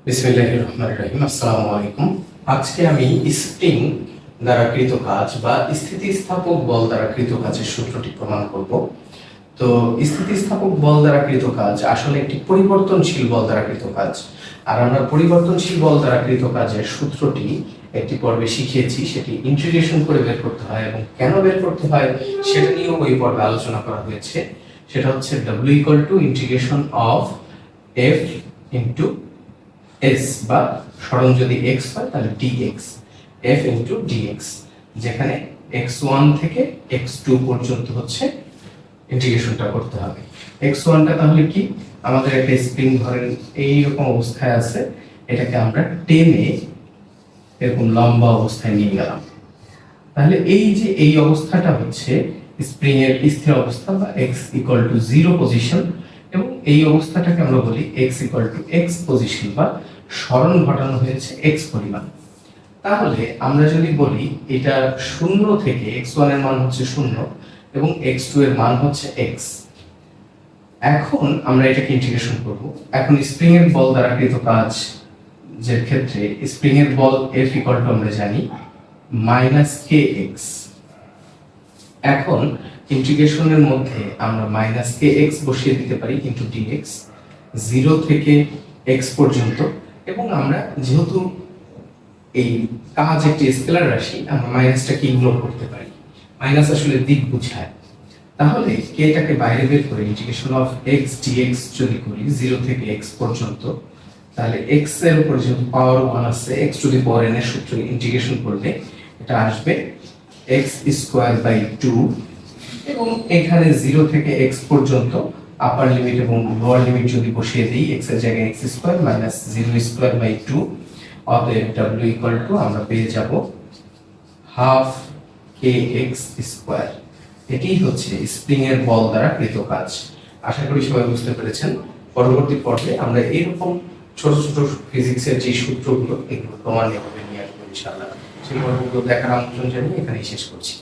বিসমিল্লাহির রহমানির রহিম। আসসালামু আলাইকুম। আজকে আমি স্প্রিং দ্বারা কৃত কাজ বা স্থিতিস্থাপক বল দ্বারা কৃত কাজের সূত্রটি প্রমাণ করব। তো স্থিতিস্থাপক বল দ্বারা কৃত কাজ আসলে একটি পরিবর্তনশীল বল দ্বারা কৃত কাজ। আর আমরা পরিবর্তনশীল বল দ্বারা কৃত কাজের সূত্রটি একটি পর্বে শিখিয়েছি, সেটি ইন্টিগ্রেশন করে বের করতে হয় এবং কেন বের করতে হয় সেটা নিয়েও ওই পর্বে আলোচনা করা হয়েছে। সেটা হচ্ছে W = integration of f into s, বা স্মরণ যদি x হয় তাহলে dx, f ইনটু dx, যেখানে x1 থেকে x2 পর্যন্ত হচ্ছে ইন্টিগ্রেশনটা করতে হবে। x1 টা তাহলে কি, আমাদের একটা স্প্রিং ধরেন এই রকম অবস্থায় আছে, এটাকে আমরা টেনে এরকম লম্বা অবস্থায় নিয়ে গেলাম। তাহলে এই যে এই অবস্থাটা হচ্ছে স্প্রিং এর স্থির অবস্থা বা x = 0 পজিশন, এবং এই অবস্থাটাকে আমরা বলি x = x পজিশন বা সরণ ঘটানো হয়েছে x পরিমাণ। তাহলে আমরা যদি বলি এটা 0 থেকে x1 এর মান হচ্ছে 0 এবং x2 এর মান হচ্ছে x, এখন আমরা এটাকে ইন্টিগ্রেশন করব। এখন স্প্রিং এর বল দ্বারা কৃত কাজ যে ক্ষেত্রে স্প্রিং এর বল F = আমরা জানি -kx। এখন ইন্টিগ্রেশনের মধ্যে আমরা -kx বসিয়ে দিতে পারি ইনটু dx, 0 থেকে x পর্যন্ত। এবং আমরা যেহেতু এই কাজ একটি স্কেলার রাশি, আমরা মাইনাসটাকে ইগনোর করতে পারি, মাইনাস আসলে দিক বোঝায়। তাহলে k টাকে বাইরে বের করে ইন্টিগ্রেশন অফ x dx যদি করি 0 থেকে x পর্যন্ত, তাহলে x এর উপর যেহেতু পাওয়ার 1 আছে, x⁴n এর সূত্র ইন্টিগ্রেশন করলে এটা আসবে x²/2, এবং এখানে 0 থেকে x পর্যন্ত আপার লিমিট এবং লোয়ার লিমিট যদি বসিয়ে দেই, x এর জায়গায় x² -0²/2, অতএব w = আমরা পেয়ে যাব 12 kx²। এটাই হচ্ছে স্প্রিং এর বল দ্বারা কৃত কাজ। আশা করি সবাই বুঝতে পেরেছেন। পরবর্তী পর্বে আমরা এরকম ছোট ছোট ফিজিক্সের যে সূত্রগুলো, এগুলো প্রমাণ এভাবে নিয়ে আসবো ইনশাআল্লাহ। সেই পর্বগুলো দেখার আমন্ত্রণ জানিয়ে এখানেই শেষ করছি।